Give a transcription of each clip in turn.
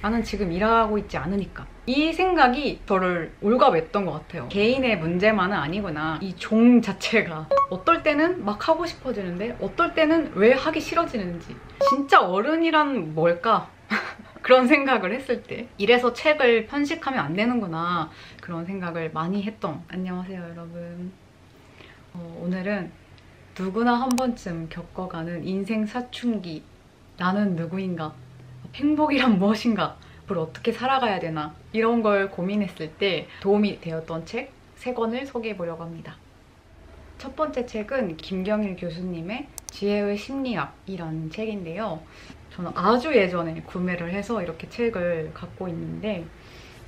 나는 지금 일하고 있지 않으니까. 이 생각이 저를 올가맸던 것 같아요. 개인의 문제만은 아니구나. 이 종 자체가 어떨 때는 막 하고 싶어지는데 어떨 때는 왜 하기 싫어지는지. 진짜 어른이란 뭘까? 그런 생각을 했을 때 이래서 책을 편식하면 안 되는구나, 그런 생각을 많이 했던. 안녕하세요 여러분. 오늘은 누구나 한 번쯤 겪어가는 인생 사춘기, 나는 누구인가, 행복이란 무엇인가, 앞으로 어떻게 살아가야 되나, 이런 걸 고민했을 때 도움이 되었던 책 3권을 소개해보려고 합니다. 첫 번째 책은 김경일 교수님의 지혜의 심리학이라는 책인데요. 저는 아주 예전에 구매를 해서 이렇게 책을 갖고 있는데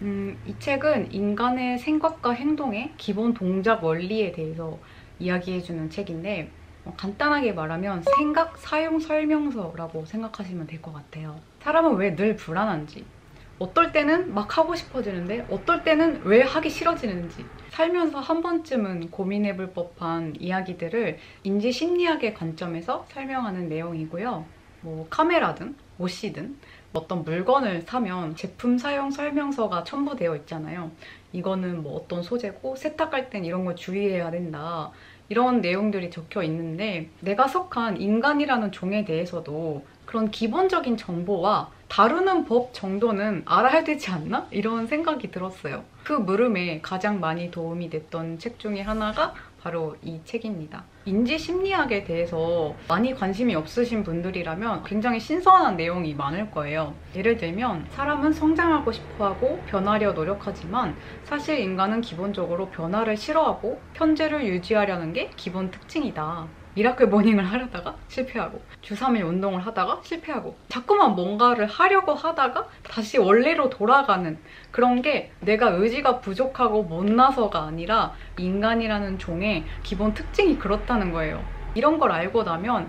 이 책은 인간의 생각과 행동의 기본 동작 원리에 대해서 이야기해주는 책인데 간단하게 말하면 생각 사용 설명서라고 생각하시면 될 것 같아요. 사람은 왜 늘 불안한지, 어떨 때는 막 하고 싶어지는데 어떨 때는 왜 하기 싫어지는지, 살면서 한 번쯤은 고민해볼 법한 이야기들을 인지 심리학의 관점에서 설명하는 내용이고요. 카메라든 옷이든 어떤 물건을 사면 제품 사용 설명서가 첨부되어 있잖아요. 이거는 어떤 소재고 세탁할 땐 이런 걸 주의해야 된다, 이런 내용들이 적혀 있는데 내가 속한 인간이라는 종에 대해서도 그런 기본적인 정보와 다루는 법 정도는 알아야 되지 않나? 이런 생각이 들었어요. 그 물음에 가장 많이 도움이 됐던 책 중에 하나가 바로 이 책입니다. 인지심리학에 대해서 많이 관심이 없으신 분들이라면 굉장히 신선한 내용이 많을 거예요. 예를 들면 사람은 성장하고 싶어하고 변하려 노력하지만 사실 인간은 기본적으로 변화를 싫어하고 현재를 유지하려는 게 기본 특징이다. 미라클 모닝을 하려다가 실패하고 주 3일 운동을 하다가 실패하고 자꾸만 뭔가를 하려고 하다가 다시 원래로 돌아가는, 그런 게 내가 의지가 부족하고 못나서가 아니라 인간이라는 종의 기본 특징이 그렇다는 거예요. 이런 걸 알고 나면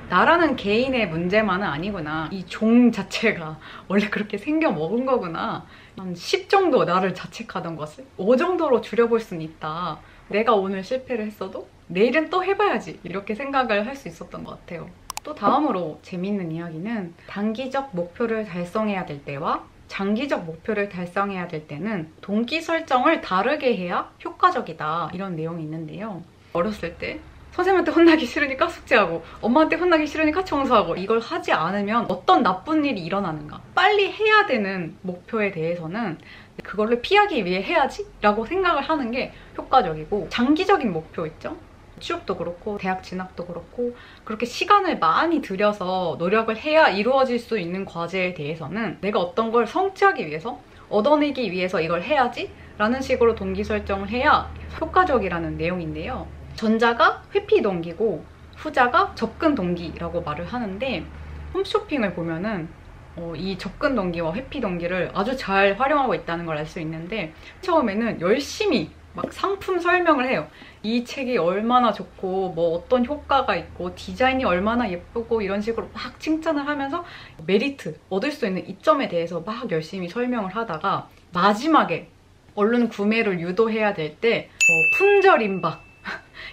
나라는 개인의 문제만은 아니구나, 이 종 자체가 원래 그렇게 생겨 먹은 거구나, 한 10 정도 나를 자책하던 것을 5 정도로 줄여볼 수는 있다, 내가 오늘 실패를 했어도 내일은 또 해봐야지, 이렇게 생각을 할 수 있었던 것 같아요. 또 다음으로 재밌는 이야기는 단기적 목표를 달성해야 될 때와 장기적 목표를 달성해야 될 때는 동기 설정을 다르게 해야 효과적이다, 이런 내용이 있는데요. 어렸을 때 선생님한테 혼나기 싫으니까 숙제하고 엄마한테 혼나기 싫으니까 청소하고, 이걸 하지 않으면 어떤 나쁜 일이 일어나는가, 빨리 해야 되는 목표에 대해서는 그거를 피하기 위해 해야지 라고 생각을 하는 게 효과적이고, 장기적인 목표 있죠? 취업도 그렇고 대학 진학도 그렇고 그렇게 시간을 많이 들여서 노력을 해야 이루어질 수 있는 과제에 대해서는 내가 어떤 걸 성취하기 위해서, 얻어내기 위해서 이걸 해야지 라는 식으로 동기 설정을 해야 효과적이라는 내용인데요. 전자가 회피 동기고 후자가 접근 동기라고 말을 하는데, 홈쇼핑을 보면은 이 접근 동기와 회피 동기를 아주 잘 활용하고 있다는 걸 알 수 있는데, 처음에는 열심히 막 상품 설명을 해요. 이 책이 얼마나 좋고 어떤 효과가 있고 디자인이 얼마나 예쁘고 이런 식으로 막 칭찬을 하면서 메리트, 얻을 수 있는 이점에 대해서 막 열심히 설명을 하다가 마지막에 얼른 구매를 유도해야 될 때 품절 임박,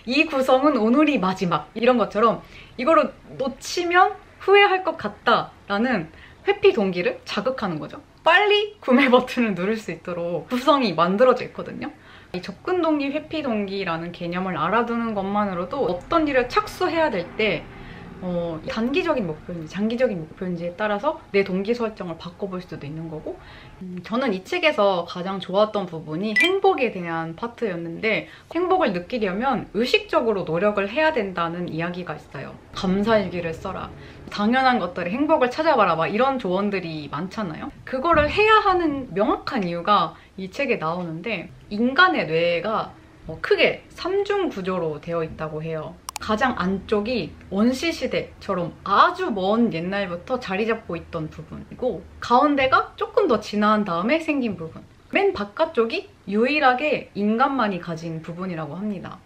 이 구성은 오늘이 마지막, 이런 것처럼 이거를 놓치면 후회할 것 같다라는 회피 동기를 자극하는 거죠. 빨리 구매 버튼을 누를 수 있도록 구성이 만들어져 있거든요. 이 접근 동기, 회피 동기라는 개념을 알아두는 것만으로도 어떤 일을 착수해야 될 때 단기적인 목표인지 장기적인 목표인지에 따라서 내 동기 설정을 바꿔볼 수도 있는 거고, 저는 이 책에서 가장 좋았던 부분이 행복에 대한 파트였는데, 행복을 느끼려면 의식적으로 노력을 해야 된다는 이야기가 있어요. 감사일기를 써라, 당연한 것들의 행복을 찾아봐라, 막 이런 조언들이 많잖아요. 그거를 해야 하는 명확한 이유가 이 책에 나오는데, 인간의 뇌가 크게 3중 구조로 되어 있다고 해요. 가장 안쪽이 원시시대처럼 아주 먼 옛날부터 자리 잡고 있던 부분이고, 가운데가 조금 더 지나한 다음에 생긴 부분, 맨 바깥쪽이 유일하게 인간만이 가진 부분이라고 합니다.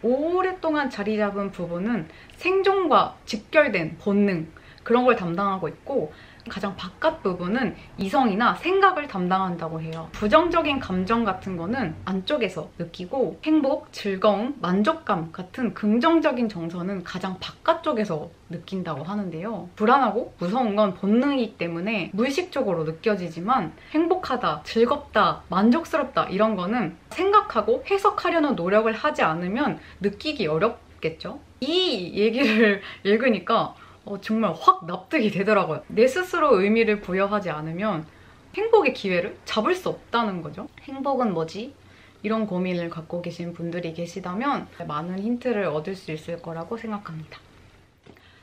오랫동안 자리 잡은 부분은 생존과 직결된 본능, 그런 걸 담당하고 있고, 가장 바깥 부분은 이성이나 생각을 담당한다고 해요. 부정적인 감정 같은 거는 안쪽에서 느끼고 행복, 즐거움, 만족감 같은 긍정적인 정서는 가장 바깥쪽에서 느낀다고 하는데요. 불안하고 무서운 건 본능이기 때문에 무의식적으로 느껴지지만 행복하다, 즐겁다, 만족스럽다 이런 거는 생각하고 해석하려는 노력을 하지 않으면 느끼기 어렵겠죠? 이 얘기를 읽으니까 정말 확 납득이 되더라고요. 내 스스로 의미를 부여하지 않으면 행복의 기회를 잡을 수 없다는 거죠. 행복은 뭐지? 이런 고민을 갖고 계신 분들이 계시다면 많은 힌트를 얻을 수 있을 거라고 생각합니다.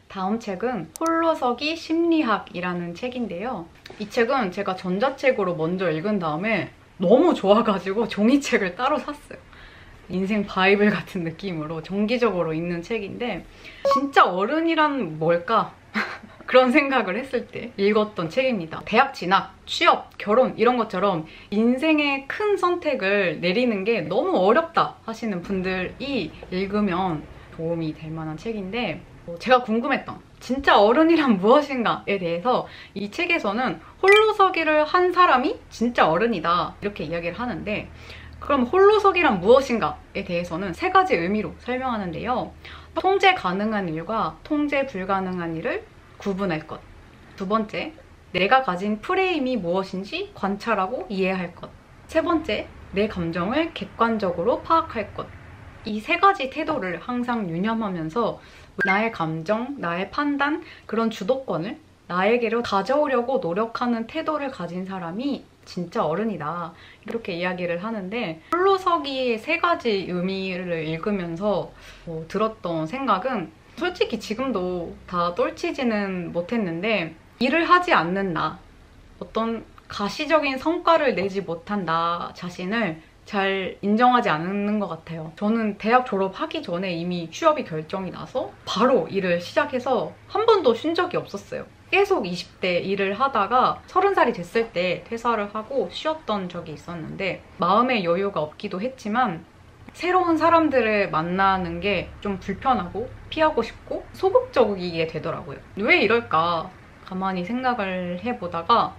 다음 책은 홀로서기 심리학이라는 책인데요. 이 책은 제가 전자책으로 먼저 읽은 다음에 너무 좋아가지고 종이책을 따로 샀어요. 인생 바이블 같은 느낌으로 정기적으로 읽는 책인데 진짜 어른이란 뭘까? 그런 생각을 했을 때 읽었던 책입니다. 대학 진학, 취업, 결혼 이런 것처럼 인생의 큰 선택을 내리는 게 너무 어렵다 하시는 분들이 읽으면 도움이 될 만한 책인데 제가 궁금했던 진짜 어른이란 무엇인가에 대해서 이 책에서는 홀로서기를 한 사람이 진짜 어른이다 이렇게 이야기를 하는데 그럼 홀로서기란 무엇인가에 대해서는 3가지 의미로 설명하는데요. 통제 가능한 일과 통제 불가능한 일을 구분할 것. 2번째, 내가 가진 프레임이 무엇인지 관찰하고 이해할 것. 3번째, 내 감정을 객관적으로 파악할 것. 이 3가지 태도를 항상 유념하면서 나의 감정, 나의 판단, 그런 주도권을 나에게로 가져오려고 노력하는 태도를 가진 사람이 진짜 어른이다 이렇게 이야기를 하는데 홀로서기의 3가지 의미를 읽으면서 들었던 생각은 솔직히 지금도 다 똘치지는 못했는데 일을 하지 않는 나, 어떤 가시적인 성과를 내지 못한 나 자신을 잘 인정하지 않는 것 같아요. 저는 대학 졸업하기 전에 이미 취업이 결정이 나서 바로 일을 시작해서 한 번도 쉰 적이 없었어요. 계속 20대 일을 하다가 30살이 됐을 때 퇴사를 하고 쉬었던 적이 있었는데 마음의 여유가 없기도 했지만 새로운 사람들을 만나는 게 좀 불편하고 피하고 싶고 소극적이게 되더라고요. 왜 이럴까 가만히 생각을 해보다가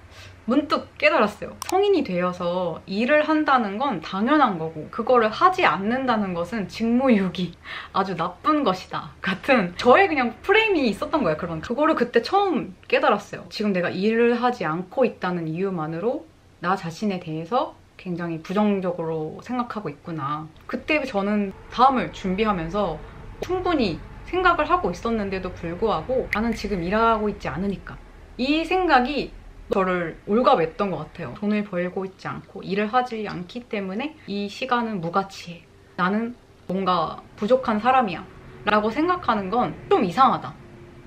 문득 깨달았어요. 성인이 되어서 일을 한다는 건 당연한 거고 그거를 하지 않는다는 것은 직무유기, 아주 나쁜 것이다 같은 저의 그냥 프레임이 있었던 거예요. 그거를 그때 처음 깨달았어요. 지금 내가 일을 하지 않고 있다는 이유만으로 나 자신에 대해서 굉장히 부정적으로 생각하고 있구나. 그때 저는 다음을 준비하면서 충분히 생각을 하고 있었는데도 불구하고 나는 지금 일하고 있지 않으니까 이 생각이 저를 올가맸던 것 같아요. 돈을 벌고 있지 않고 일을 하지 않기 때문에 이 시간은 무가치해. 나는 뭔가 부족한 사람이야 라고 생각하는 건 좀 이상하다.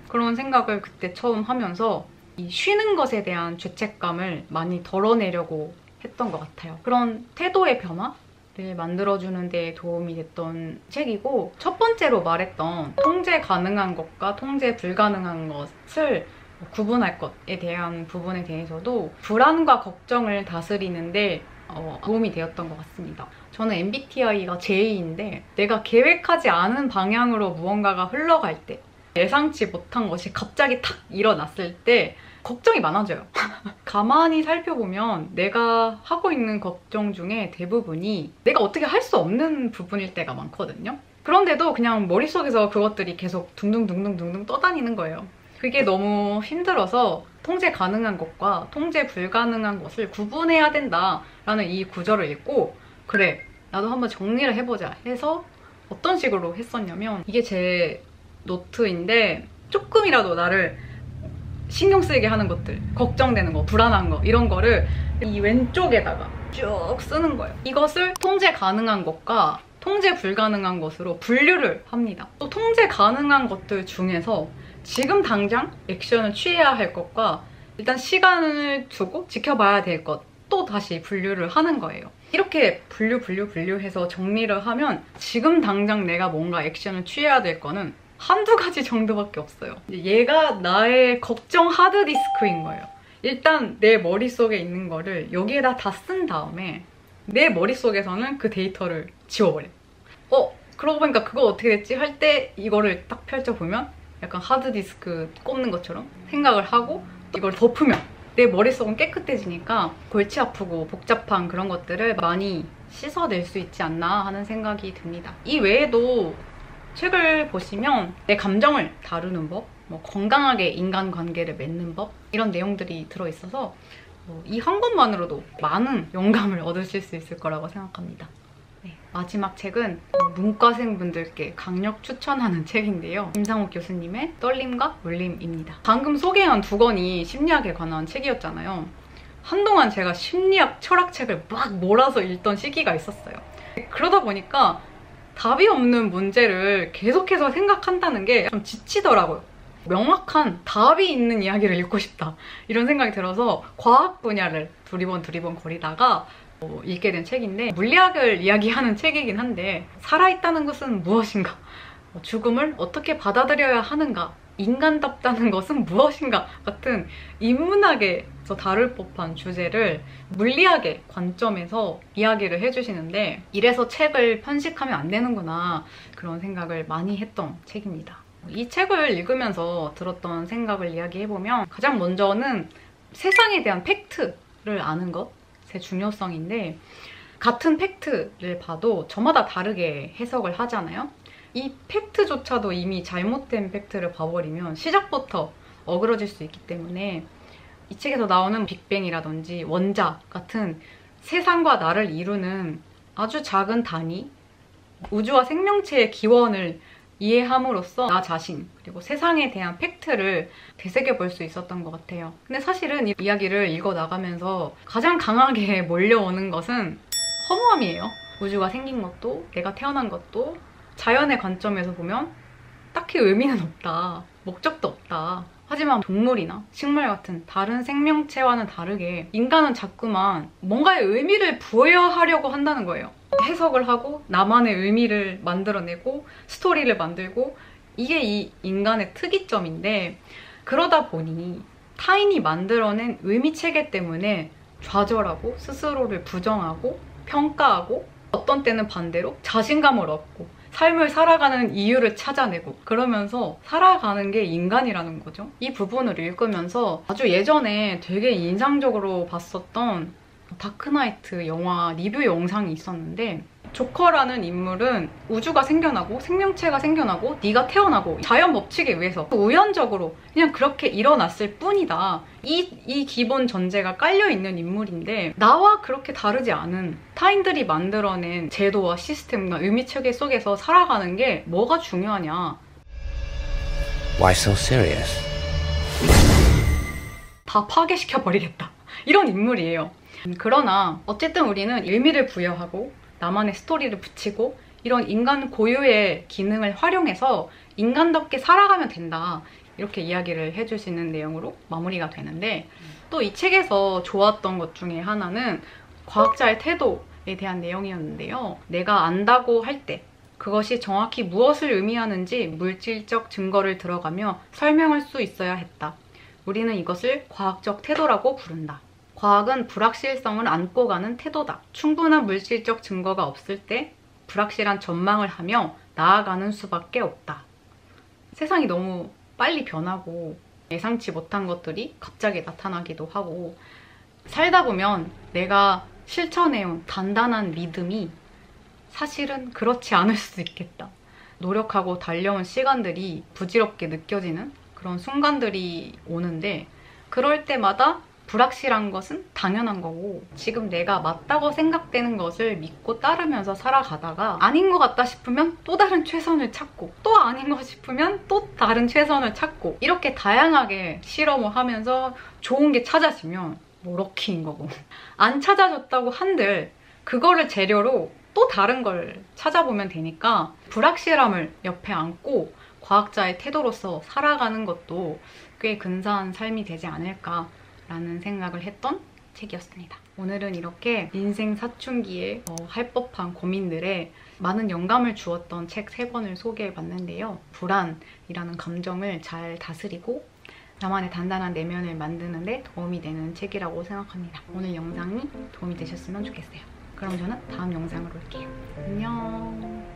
그런 생각을 그때 처음 하면서 이 쉬는 것에 대한 죄책감을 많이 덜어내려고 했던 것 같아요. 그런 태도의 변화를 만들어주는 데 도움이 됐던 책이고 첫 번째로 말했던 통제 가능한 것과 통제 불가능한 것을 구분할 것에 대한 부분에 대해서도 불안과 걱정을 다스리는데 도움이 되었던 것 같습니다. 저는 MBTI가 J인데 내가 계획하지 않은 방향으로 무언가가 흘러갈 때 예상치 못한 것이 갑자기 탁 일어났을 때 걱정이 많아져요. 가만히 살펴보면 내가 하고 있는 걱정 중에 대부분이 내가 어떻게 할 수 없는 부분일 때가 많거든요. 그런데도 그냥 머릿속에서 그것들이 계속 둥둥둥둥둥둥 떠다니는 거예요. 그게 너무 힘들어서 통제 가능한 것과 통제 불가능한 것을 구분해야 된다라는 이 구절을 읽고 그래, 나도 한번 정리를 해보자 해서 어떤 식으로 했었냐면 이게 제 노트인데 조금이라도 나를 신경 쓰이게 하는 것들, 걱정되는 거, 불안한 거 이런 거를 이 왼쪽에다가 쭉 쓰는 거예요. 이것을 통제 가능한 것과 통제 불가능한 것으로 분류를 합니다. 또 통제 가능한 것들 중에서 지금 당장 액션을 취해야 할 것과 일단 시간을 두고 지켜봐야 될 것 또 다시 분류를 하는 거예요. 이렇게 분류해서 정리를 하면 지금 당장 내가 뭔가 액션을 취해야 될 거는 한두 가지 정도밖에 없어요. 얘가 나의 걱정 하드디스크인 거예요. 일단 내 머릿속에 있는 거를 여기에다 다 쓴 다음에 내 머릿속에서는 그 데이터를 지워버려. 그러고 보니까 그거 어떻게 됐지? 할 때 이거를 딱 펼쳐보면 약간 하드디스크 꼽는 것처럼 생각을 하고 이걸 덮으면 내 머릿속은 깨끗해지니까 골치 아프고 복잡한 그런 것들을 많이 씻어낼 수 있지 않나 하는 생각이 듭니다. 이 외에도 책을 보시면 내 감정을 다루는 법, 뭐 건강하게 인간관계를 맺는 법, 이런 내용들이 들어있어서 이 한 권만으로도 많은 영감을 얻으실 수 있을 거라고 생각합니다. 네, 마지막 책은 문과생분들께 강력 추천하는 책인데요. 임상욱 교수님의 떨림과 울림입니다. 방금 소개한 두 권이 심리학에 관한 책이었잖아요. 한동안 제가 심리학 철학책을 막 몰아서 읽던 시기가 있었어요. 그러다 보니까 답이 없는 문제를 계속해서 생각한다는 게 좀 지치더라고요. 명확한 답이 있는 이야기를 읽고 싶다, 이런 생각이 들어서 과학 분야를 두리번 거리다가 읽게 된 책인데, 물리학을 이야기하는 책이긴 한데 살아있다는 것은 무엇인가, 죽음을 어떻게 받아들여야 하는가, 인간답다는 것은 무엇인가 같은 인문학에서 다룰 법한 주제를 물리학의 관점에서 이야기를 해주시는데, 이래서 책을 편식하면 안 되는구나, 그런 생각을 많이 했던 책입니다. 이 책을 읽으면서 들었던 생각을 이야기해보면, 가장 먼저는 세상에 대한 팩트를 아는 것의 중요성인데, 같은 팩트를 봐도 저마다 다르게 해석을 하잖아요. 이 팩트조차도 이미 잘못된 팩트를 봐버리면 시작부터 어그러질 수 있기 때문에, 이 책에서 나오는 빅뱅이라든지 원자 같은 세상과 나를 이루는 아주 작은 단위, 우주와 생명체의 기원을 이해함으로써 나 자신, 그리고 세상에 대한 팩트를 되새겨볼 수 있었던 것 같아요. 근데 사실은 이 이야기를 읽어나가면서 가장 강하게 몰려오는 것은 허무함이에요. 우주가 생긴 것도, 내가 태어난 것도 자연의 관점에서 보면 딱히 의미는 없다, 목적도 없다. 하지만 동물이나 식물 같은 다른 생명체와는 다르게 인간은 자꾸만 뭔가의 의미를 부여하려고 한다는 거예요. 해석을 하고 나만의 의미를 만들어내고 스토리를 만들고, 이게 이 인간의 특이점인데, 그러다 보니 타인이 만들어낸 의미체계 때문에 좌절하고 스스로를 부정하고 평가하고, 어떤 때는 반대로 자신감을 얻고 삶을 살아가는 이유를 찾아내고, 그러면서 살아가는 게 인간이라는 거죠. 이 부분을 읽으면서 아주 예전에 되게 인상적으로 봤었던 다크나이트 영화 리뷰 영상이 있었는데, 조커라는 인물은 우주가 생겨나고 생명체가 생겨나고 네가 태어나고 자연 법칙에 의해서 우연적으로 그냥 그렇게 일어났을 뿐이다, 이 기본 전제가 깔려있는 인물인데, 나와 그렇게 다르지 않은 타인들이 만들어낸 제도와 시스템과 의미체계 속에서 살아가는 게 뭐가 중요하냐, Why so serious? 다 파괴시켜버리겠다, 이런 인물이에요. 그러나 어쨌든 우리는 의미를 부여하고 나만의 스토리를 붙이고 이런 인간 고유의 기능을 활용해서 인간답게 살아가면 된다, 이렇게 이야기를 해주시는 내용으로 마무리가 되는데, 또 이 책에서 좋았던 것 중에 하나는 과학자의 태도에 대한 내용이었는데요. 내가 안다고 할 때 그것이 정확히 무엇을 의미하는지 물질적 증거를 들어가며 설명할 수 있어야 했다. 우리는 이것을 과학적 태도라고 부른다. 과학은 불확실성을 안고 가는 태도다. 충분한 물질적 증거가 없을 때 불확실한 전망을 하며 나아가는 수밖에 없다. 세상이 너무 빨리 변하고 예상치 못한 것들이 갑자기 나타나기도 하고, 살다 보면 내가 실천해온 단단한 믿음이 사실은 그렇지 않을 수도 있겠다. 노력하고 달려온 시간들이 부질없게 느껴지는 그런 순간들이 오는데, 그럴 때마다 불확실한 것은 당연한 거고, 지금 내가 맞다고 생각되는 것을 믿고 따르면서 살아가다가 아닌 것 같다 싶으면 또 다른 최선을 찾고, 또 아닌 것 싶으면 또 다른 최선을 찾고, 이렇게 다양하게 실험을 하면서 좋은 게 찾아지면 뭐 럭키인 거고, 안 찾아졌다고 한들 그거를 재료로 또 다른 걸 찾아보면 되니까, 불확실함을 옆에 안고 과학자의 태도로서 살아가는 것도 꽤 근사한 삶이 되지 않을까 라는 생각을 했던 책이었습니다. 오늘은 이렇게 인생 사춘기에 할 법한 고민들에 많은 영감을 주었던 책 3권을 소개해봤는데요. 불안이라는 감정을 잘 다스리고 나만의 단단한 내면을 만드는 데 도움이 되는 책이라고 생각합니다. 오늘 영상이 도움이 되셨으면 좋겠어요. 그럼 저는 다음 영상으로 올게요. 안녕.